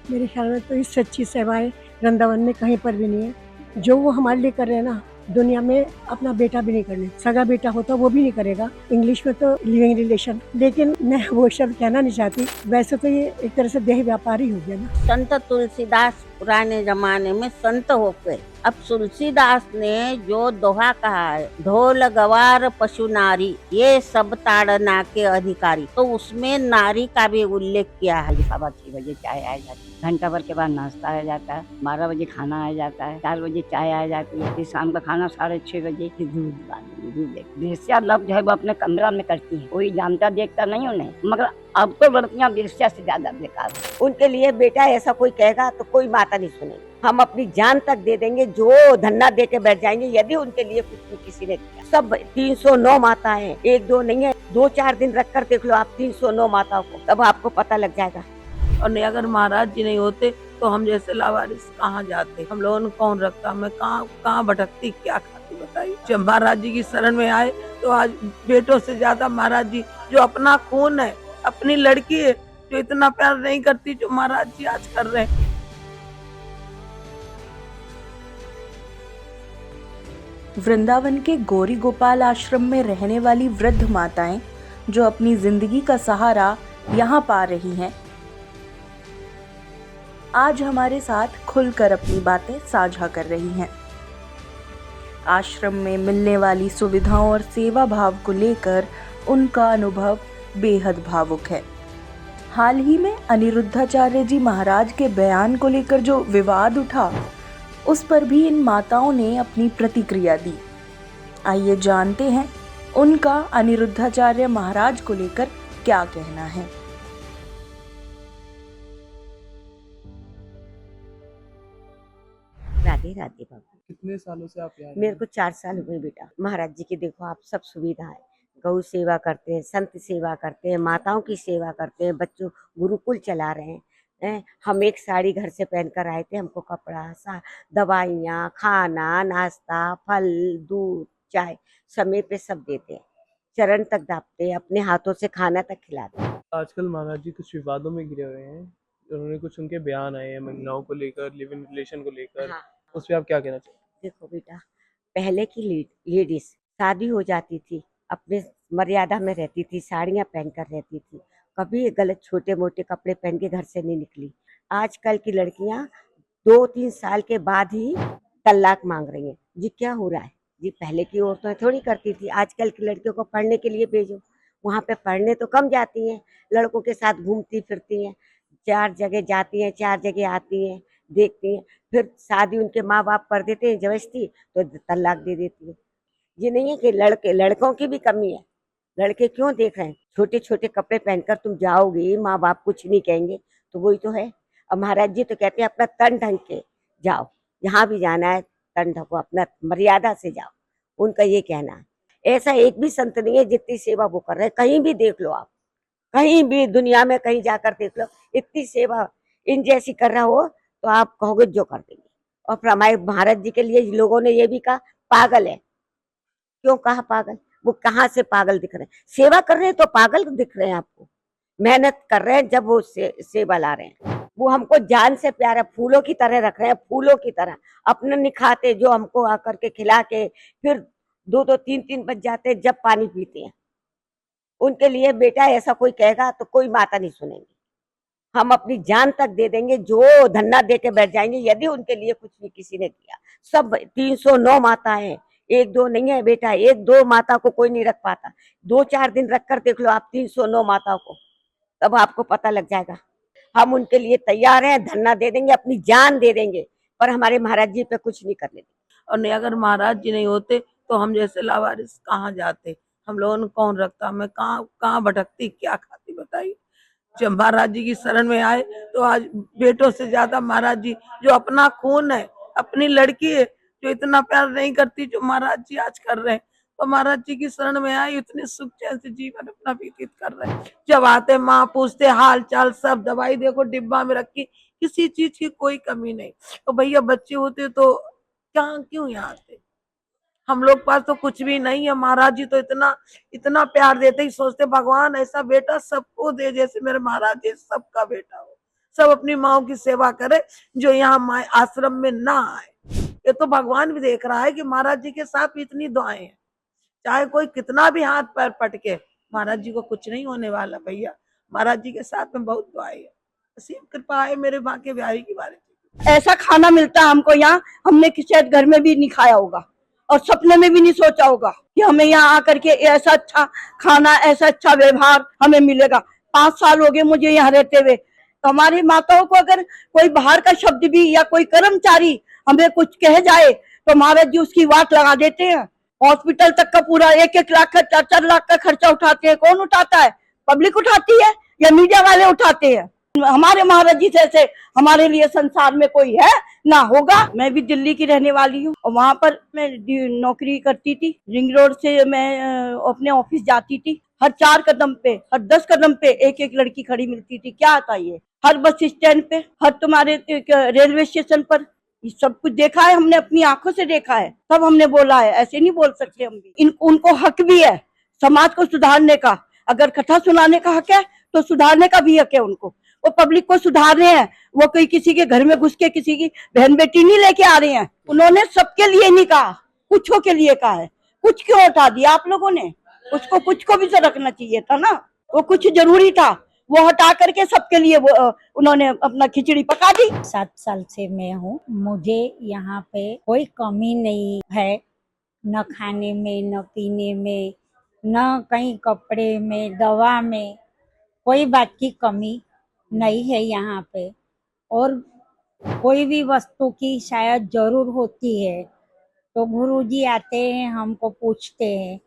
मेरे ख्याल में तो इससे अच्छी सेवाएँ वृंदावन में कहीं पर भी नहीं है। जो वो हमारे लिए कर रहे हैं ना, दुनिया में अपना बेटा भी नहीं करने, सगा बेटा होता वो भी नहीं करेगा। इंग्लिश में तो लिविंग रिलेशन, लेकिन मैं वो शब्द कहना नहीं चाहती। वैसे तो ये एक तरह से देह व्यापार ही हो गया ना। संत तुलसीदास पुराने जमाने में संत हो गए। अब तुलसीदास ने जो दोहा कहा है, ढोल गवार पशु नारी ये सब ताड़ना के अधिकारी, तो उसमें नारी का भी उल्लेख किया है। 6:15 चाय आ जाती है, घंटा भर के बाद नाश्ता आ जाता है, 12 बजे खाना आ जाता है, 4 बजे चाय आ जाती है, फिर शाम का खाना 6:30 बजे, फिर दूध वेश्या लफ्ज है वो अपने कमरा में करती है, कोई जानता देखता नहीं उन्हें। मगर अब तो लड़कियां वेश्या से ज्यादा बेकार है। उनके लिए बेटा ऐसा कोई कहेगा तो कोई माता नहीं सुनेगी। हम अपनी जान तक दे देंगे, जो धन्ना दे के बैठ जाएंगे यदि उनके लिए कुछ भी किसी ने किया। सब 309 माता है, एक दो नहीं है, 2-4 दिन रख कर देख लो आप 309 माताओं को, तब आपको पता लग जाएगा। और नहीं, अगर महाराज जी नहीं होते तो हम जैसे लावारिस कहाँ जाते, हम लोगों ने कौन रखता, मैं कहाँ भटकती, क्या खाती बताइए। जब महाराज जी की शरण में आए तो आज बेटों से ज्यादा महाराज जी, जो अपना खून है, अपनी लड़की है, जो इतना प्यार नहीं करती जो महाराज जी आज कर रहे हैं। वृंदावन के गौरी गोपाल आश्रम में रहने वाली वृद्ध माताएं जो अपनी जिंदगी का सहारा यहाँ पा रही हैं, आज हमारे साथ खुलकर अपनी बातें साझा कर रही हैं। आश्रम में मिलने वाली सुविधाओं और सेवा भाव को लेकर उनका अनुभव बेहद भावुक है। हाल ही में अनिरुद्धाचार्य जी महाराज के बयान को लेकर जो विवाद उठा, उस पर भी इन माताओं ने अपनी प्रतिक्रिया दी। आइए जानते हैं उनका अनिरुद्धाचार्य महाराज को लेकर क्या कहना है। राधे राधे बाबू। कितने सालों से आप यहाँ मेरे को 4 साल हुए बेटा। महाराज जी की देखो आप सब सुविधा है, गौ सेवा करते हैं, संत सेवा करते हैं, माताओं की सेवा करते हैं, बच्चों गुरुकुल चला रहे हैं। हम एक साड़ी घर से पहन कर आए थे, हमको कपड़ा, दवाइयाँ, खाना, नाश्ता, फल, दूध, चाय समय पे सब देते हैं, चरण तक दापते हैं, अपने हाथों से खाना तक खिलाते हैं। आजकल महाराज जी कुछ विवादों में घिरे हुए हैं, उन्होंने कुछ उनके बयान आए हैं महिलाओं को लेकर, लिव इन रिलेशन को लेकर, हाँ, उस पर आप क्या कहना चाहेंगे? देखो बेटा, पहले की लेडीज शादी हो जाती थी, अपने मर्यादा में रहती थी, साड़ियाँ पहनकर रहती थी, कभी गलत छोटे मोटे कपड़े पहन के घर से नहीं निकली। आजकल की लड़कियां 2-3 साल के बाद ही तलाक मांग रही हैं। जी क्या हो रहा है जी? पहले की औरतें थोड़ी करती थी। आजकल की लड़कियों को पढ़ने के लिए भेजो, वहां पे पढ़ने तो कम जाती हैं, लड़कों के साथ घूमती फिरती हैं, 4 जगह जाती हैं, 4 जगह आती हैं, देखती हैं, फिर शादी उनके माँ बाप कर देते हैं जबरदस्ती, तो तलाक दे देती है। ये नहीं है कि लड़कों की भी कमी है। लड़के क्यों देख रहे हैं? छोटे छोटे कपड़े पहनकर तुम जाओगे, माँ बाप कुछ नहीं कहेंगे, तो वही तो है। अब महाराज जी तो कहते हैं अपना तन ढंग के जाओ, जहाँ भी जाना है तन ढको, अपना मर्यादा से जाओ, उनका ये कहना है। ऐसा एक भी संत नहीं है जितनी सेवा वो कर रहे हैं, कहीं भी देख लो आप, कहीं भी दुनिया में कहीं जाकर देख लो, इतनी सेवा इन जैसी कर रहा हो तो आप कहोगे जो कर देंगे। और फिर हमारे महाराज जी के लिए लोगों ने ये भी कहा पागल है। क्यों कहा पागल? वो कहाँ से पागल दिख रहे हैं? सेवा कर रहे हैं तो पागल दिख रहे हैं आपको? मेहनत कर रहे हैं जब वो सेवा ला रहे हैं, वो हमको जान से प्यारा फूलों की तरह रख रहे हैं, फूलों की तरह अपने निखाते, जो हमको आकर के खिला के फिर 2-2 3-3 बज जाते हैं जब पानी पीते हैं। उनके लिए बेटा ऐसा कोई कहेगा तो कोई माता नहीं सुनेगी। हम अपनी जान तक दे देंगे, जो धन्ना दे के बैठ जाएंगे यदि उनके लिए कुछ भी किसी ने किया। सब 309 माता है, एक दो नहीं है बेटा, एक दो माता को कोई नहीं रख पाता। 2-4 दिन रख कर देख लो आप 309 माताओं को, तब आपको पता लग जाएगा। हम उनके लिए तैयार हैं, धन्ना दे देंगे, अपनी जान दे देंगे, पर हमारे महाराज जी पे कुछ नहीं करने देंगे। और नहीं, अगर महाराज जी नहीं होते तो हम जैसे लावारिस कहाँ जाते, हम लोगों ने कौन रखता, मैं कहाँ भटकती, क्या खाती बताइए। जब महाराज जी की शरण में आए तो आज बेटों से ज्यादा महाराज जी, जो अपना खून है, अपनी लड़की है, जो इतना प्यार नहीं करती जो महाराज जी आज कर रहे हैं, तो महाराज जी की शरण में आए, इतने सुख चैन से जीवन अपना व्यतीत कर रहे हैं। जब आते माँ पूछते हाल चाल, सब दवाई देखो डिब्बा में रखी, किसी चीज की कोई कमी नहीं। तो भैया बच्चे होते तो क्या क्यों यहाँ आते? हम लोग पास तो कुछ भी नहीं है, महाराज जी तो इतना इतना प्यार देते ही सोचते भगवान ऐसा बेटा सबको दे, जैसे मेरे महाराज जी सबका बेटा हो, सब अपनी माओ की सेवा करे, जो यहाँ माँ आश्रम में ना आए। ये तो भगवान भी देख रहा है कि महाराज जी के साथ इतनी दुआएं हैं, चाहे कोई कितना भी हाथ पैर पटके, महाराज जी को कुछ नहीं होने वाला भैया। महाराज जी के साथ में बहुत दुआएं है, असीम कृपा है मेरे माँ के बिहारी की बारे में। ऐसा खाना मिलता है हमको यहाँ, हमने शायद घर में भी नहीं खाया होगा और सपने में भी नहीं सोचा होगा कि हमें यहाँ आकर के ऐसा अच्छा खाना, ऐसा अच्छा व्यवहार हमें मिलेगा। 5 साल हो गए मुझे यहाँ रहते हुए, तो हमारी माताओं को अगर कोई बाहर का शब्द भी या कोई कर्मचारी हमें कुछ कह जाए तो महाराज जी उसकी वाट लगा देते हैं। हॉस्पिटल तक का पूरा 1-1 लाख का, 4-4 लाख का खर्चा उठाते हैं। कौन उठाता है? पब्लिक उठाती है या मीडिया वाले उठाते हैं? हमारे महाराज जी जैसे हमारे लिए संसार में कोई है ना होगा। मैं भी दिल्ली की रहने वाली हूँ और वहाँ पर मैं नौकरी करती थी। रिंग रोड से मैं अपने ऑफिस जाती थी। हर 4 कदम पे, हर 10 कदम पे एक लड़की खड़ी मिलती थी। क्या आता ये? हर बस स्टैंड पे, हर तुम्हारे रेलवे स्टेशन पर, सब कुछ देखा है हमने, अपनी आंखों से देखा है, तब हमने बोला है। ऐसे नहीं बोल सकते हम भी। उनको हक भी है समाज को सुधारने का। अगर कथा सुनाने का हक है तो सुधारने का भी हक है उनको। वो पब्लिक को सुधार रहे हैं, वो कोई किसी के घर में घुस के किसी की बहन बेटी नहीं लेके आ रहे हैं। उन्होंने सबके लिए नहीं कहा, कुछों के लिए कहा है। कुछ क्यों उठा दिया आप लोगों ने? उसको कुछ को भी तो रखना चाहिए था ना। वो कुछ जरूरी था, वो हटा करके सबके लिए वो उन्होंने अपना खिचड़ी पका दी। 7 साल से मैं हूँ, मुझे यहाँ पे कोई कमी नहीं है, न खाने में, न पीने में, न कहीं कपड़े में, दवा में, कोई बात की कमी नहीं है यहाँ पे। और कोई भी वस्तु की शायद जरूर होती है तो गुरुजी आते हैं, हमको पूछते हैं,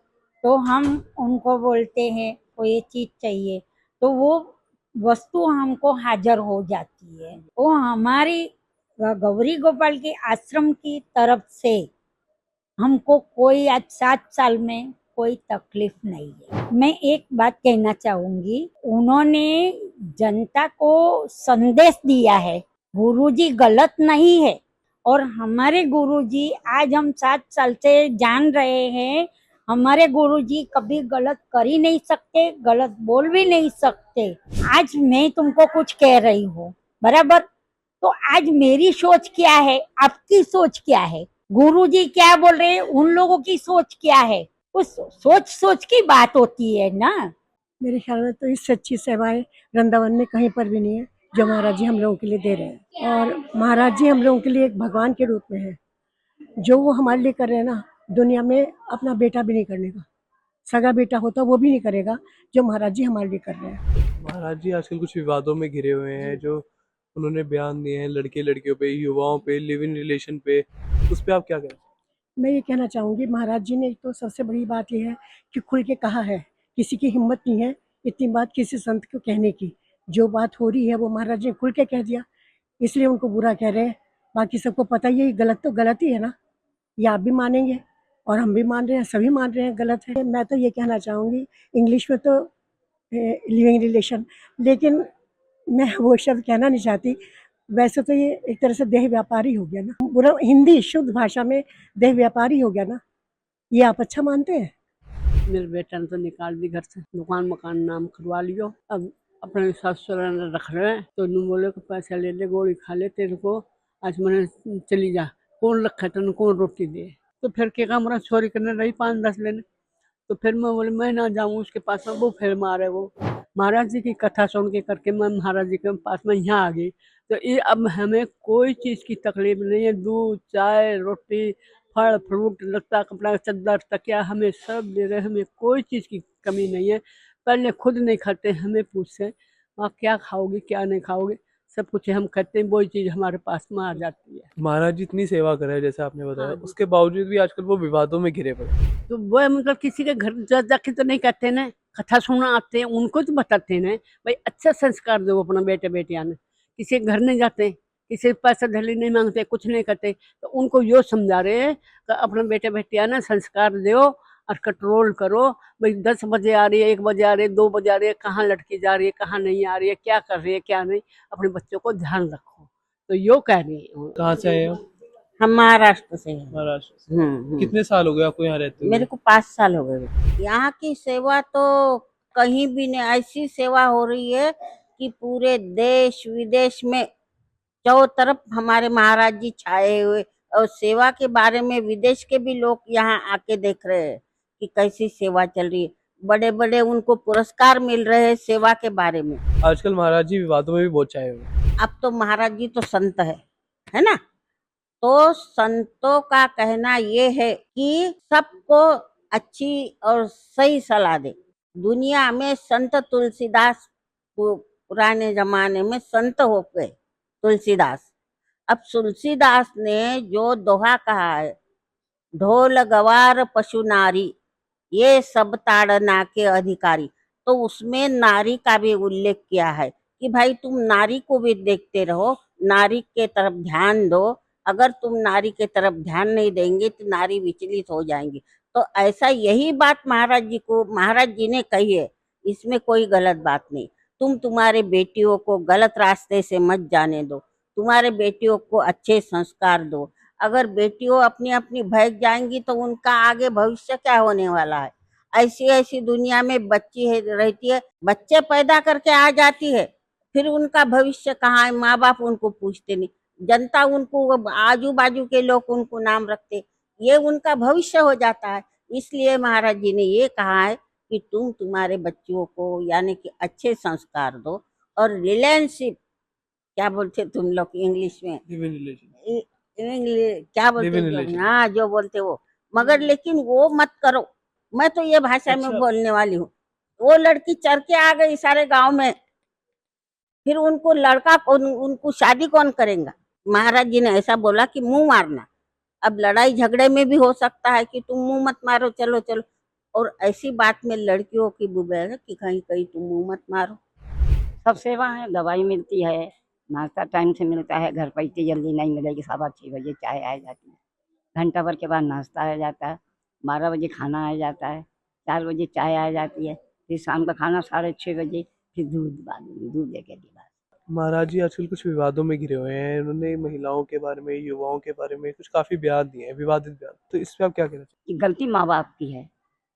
तो हम उनको बोलते हैं को ये चीज चाहिए, तो वो वस्तु हमको हाजिर हो जाती है। वो हमारी गौरी गोपाल के आश्रम की तरफ से हमको कोई आज 7 साल में कोई तकलीफ नहीं है। मैं एक बात कहना चाहूंगी, उन्होंने जनता को संदेश दिया है, गुरुजी गलत नहीं है। और हमारे गुरुजी आज हम 7 साल से जान रहे हैं, हमारे गुरुजी कभी गलत कर ही नहीं सकते, गलत बोल भी नहीं सकते। आज मैं तुमको कुछ कह रही हूँ, बराबर, तो आज मेरी सोच क्या है, आपकी सोच क्या है, गुरुजी क्या बोल रहे हैं, उन लोगों की सोच क्या है, उस सोच की बात होती है ना। मेरे ख्याल में तो इससे अच्छी सेवाएं वृंदावन में कहीं पर भी नहीं है जो महाराज जी हम लोगों के लिए दे रहे हैं। और महाराज जी हम लोगों के लिए एक भगवान के रूप में है। जो वो हमारे लिए कर रहे हैं ना, दुनिया में अपना बेटा भी नहीं करने का। सगा बेटा होता वो भी नहीं करेगा जो महाराज जी हमारे लिए कर रहे हैं। महाराज जी आजकल कुछ विवादों में घिरे हुए हैं, जो उन्होंने बयान दिए हैं लड़के लड़कियों पे, युवाओं पे, लिव इन रिलेशन पे, उस पे आप क्या कहें? मैं ये कहना चाहूँगी, महाराज जी ने एक तो सबसे बड़ी बात यह है कि खुल के कहा है। किसी की हिम्मत नहीं है इतनी बात किसी संत को कहने की। जो बात हो रही है वो महाराज जी ने खुल के कह दिया, इसलिए उनको बुरा कह रहे हैं। बाकी सबको पता ही है गलत तो गलत ही है ना, ये आप भी मानेंगे और हम भी मान रहे हैं, सभी मान रहे हैं गलत है। मैं तो ये कहना चाहूँगी, इंग्लिश में तो लिविंग रिलेशन, लेकिन मैं वो शब्द कहना नहीं चाहती। वैसे तो ये एक तरह से देह व्यापारी हो गया ना, पूरा हिंदी शुद्ध भाषा में देह व्यापारी हो गया ना। ये आप अच्छा मानते हैं? मेरे बेटा ने तो निकाल दी घर से, दुकान मकान नाम करवा लियो। अब अपने ससुर रख रहे हैं तो नु बोले कि पैसा ले ले, गोली खा ले, तेरे को आज मैंने चली जा, कौन रखा तेन, कौन रोटी दे। तो फिर क्या कमरा चोरी करने रही 5-10 लेने। तो फिर मैं बोले मैं ना जाऊँ उसके पास में, वो फिर मारे। वो महाराज जी की कथा सुन के करके मैं महाराज जी के पास में यहाँ आ गई। तो ये अब हमें कोई चीज़ की तकलीफ नहीं है, दूध चाय रोटी फल फ्रूट लत्ता कपड़ा चद्दर तकिया हमें सब दे रहे, हमें कोई चीज़ की कमी नहीं है। पहले खुद नहीं खाते, हमें पूछते आप क्या खाओगे क्या नहीं खाओगे, सब कुछ हम करते हैं, वही चीज़ हमारे पास में आ जाती है। महाराज जी इतनी सेवा कर रहे हैं जैसे आपने बताया, हाँ। उसके बावजूद भी आजकल वो विवादों में घिरे पड़े हैं। तो वो मतलब किसी के घर जा जाके तो नहीं कहते ना, कथा सुनना आते हैं उनको तो बताते हैं ना भाई अच्छा संस्कार दो अपना बेटे बेटियां ने। किसी के घर नहीं जाते, किसी पैसा धली नहीं मांगते, कुछ नहीं करते, तो उनको यो समझा रहे हैं कि अपना बेटे बेटियां ने संस्कार दो और कंट्रोल करो। भाई 10 बजे आ रही है, 1 बजे आ रही है, 2 बजे आ रही है, कहाँ लड़की जा रही है, कहाँ नहीं आ रही है, क्या कर रही है क्या नहीं, अपने बच्चों को ध्यान रखो। तो यो कह रही है। कहाँ से आए हो? हम महाराष्ट्र से हैं। महाराष्ट्र से। कितने साल हो गए आपको यहाँ रहते हुए? मेरे को 5 साल हो गए। यहाँ की सेवा तो कहीं भी नहीं, ऐसी सेवा हो रही है कि पूरे देश विदेश में चारों तरफ हमारे महाराज जी छाए हुए, और सेवा के बारे में विदेश के भी लोग यहाँ आके देख रहे हैं कि कैसी सेवा चल रही है। बड़े बड़े उनको पुरस्कार मिल रहे हैं सेवा के बारे में। आजकल महाराज जी विवादों में भी बहुत छाए हुए हैं। अब तो महाराज जी तो संत है ना। तो संतों का कहना ये है कि सबको अच्छी और सही सलाह दे। दुनिया में संत तुलसीदास पुराने जमाने में संत हो गए तुलसीदास। अब तुलसीदास ने जो दोहा कहा है, ढोल गवार पशु नारी ये सब ताड़ना के अधिकारी, तो उसमें नारी का भी उल्लेख किया है कि भाई तुम नारी को भी देखते रहो, नारी के तरफ ध्यान दो। अगर तुम नारी के तरफ ध्यान नहीं देंगे तो नारी विचलित हो जाएंगी। तो ऐसा यही बात महाराज जी ने कही है, इसमें कोई गलत बात नहीं। तुम तुम्हारे बेटियों को गलत रास्ते से मत जाने दो, तुम्हारे बेटियों को अच्छे संस्कार दो। अगर बेटियों अपनी अपनी भाग जाएंगी तो उनका आगे भविष्य क्या होने वाला है। ऐसी ऐसी दुनिया में बच्ची रहती है, बच्चे पैदा करके आ जाती है, फिर उनका भविष्य कहाँ है, माँ बाप उनको पूछते नहीं, जनता उनको, आजू बाजू के लोग उनको नाम रखते, ये उनका भविष्य हो जाता है। इसलिए महाराज जी ने ये कहा है कि तुम तुम्हारे बच्चों को यानी कि अच्छे संस्कार दो। और रिलेशनशिप क्या बोलते तुम लोग इंग्लिश में, लिव इन रिलेशन, क्या बोलते, हाँ जो बोलते वो, मगर लेकिन वो मत करो। मैं तो ये भाषा में बोलने वाली हूँ। वो लड़की चढ़ के आ गई सारे गांव में, फिर उनको लड़का उनको शादी कौन करेगा। महाराज जी ने ऐसा बोला कि मुंह मारना। अब लड़ाई झगड़े में भी हो सकता है कि तुम मुंह मत मारो, चलो चलो, और ऐसी बात में लड़कियों की बुबे है कि कहीं कहीं तुम मुंह मत मारो। सब सेवा है, दवाई मिलती है, नाश्ता टाइम से मिलता है, घर पर इतनी जल्दी नहीं मिलेगी। 6:15 बजे चाय आ जाती है, घंटा भर के बाद नाश्ता आ जाता है, 12 बजे खाना आ जाता है, 4 बजे चाय आ जाती है, फिर शाम का खाना 6:30 बजे, फिर दूध देके दी। महाराज जी आजकल कुछ विवादों में घिरे हुए हैं। उन्होंने महिलाओं के बारे में, युवाओं के बारे में कुछ काफी बयान दिए हैं, विवादित बयान। तो इस पे आप क्या कहना चाहिए? ये गलती माँ बाप की है।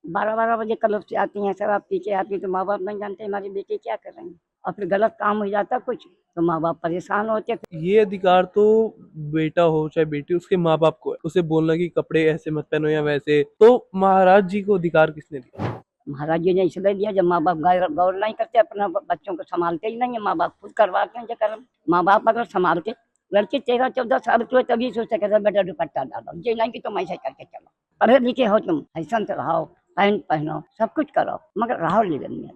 12-12 बजे क्लब से आती हैं, शराब पी के आती है, तो माँ बाप नहीं जानते हमारे बेटे क्या कर रहे हैं, और फिर गलत काम हो जाता कुछ तो माँ बाप परेशान होते। ये अधिकार तो बेटा हो चाहे बेटी, उसके माँ बाप को है, उसे बोलना कि कपड़े ऐसे मत पहनो या वैसे। तो महाराज जी को अधिकार किसने दिया? महाराज जी ने इसलिए दिया जब माँ बाप गौर नहीं करते, अपना बच्चों को संभालते ही नहीं है, माँ बाप खुद करवाते हैं जो कर्म। माँ बाप अगर संभालते, लड़की 13-14 साल की हो तभी सोच सके बेटा दुपट्टा डालो, जी नहीं कि तुम ऐसे करके चलो, पढ़े लिखे हो तुम, फैशन से रहो, पैंट पहनो, सब कुछ करो, मगर रहो लिविंग में।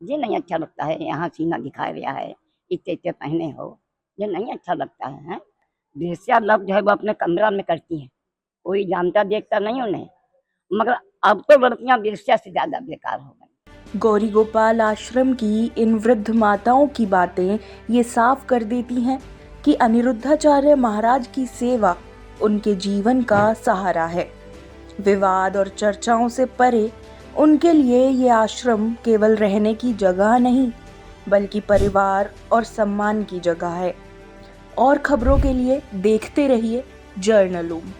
ये नहीं अच्छा लगता है, यहाँ सीना दिखा रहा है, इतने पहने हो, ये नहीं अच्छा लगता है। वेश्या लोग जो है वो अपने कमरा में करती हैं, कोई जानता देखता नहीं उन्हें, मगर अब तो लड़कियां वेश्या से ज्यादा बेकार हो गई। गौरी गोपाल आश्रम की इन वृद्ध माताओं की बातें ये साफ कर देती हैं कि अनिरुद्धाचार्य महाराज की सेवा उनके जीवन का सहारा है। विवाद और चर्चाओं से परे उनके लिए ये आश्रम केवल रहने की जगह नहीं, बल्कि परिवार और सम्मान की जगह है। और खबरों के लिए देखते रहिए जर्नलूम।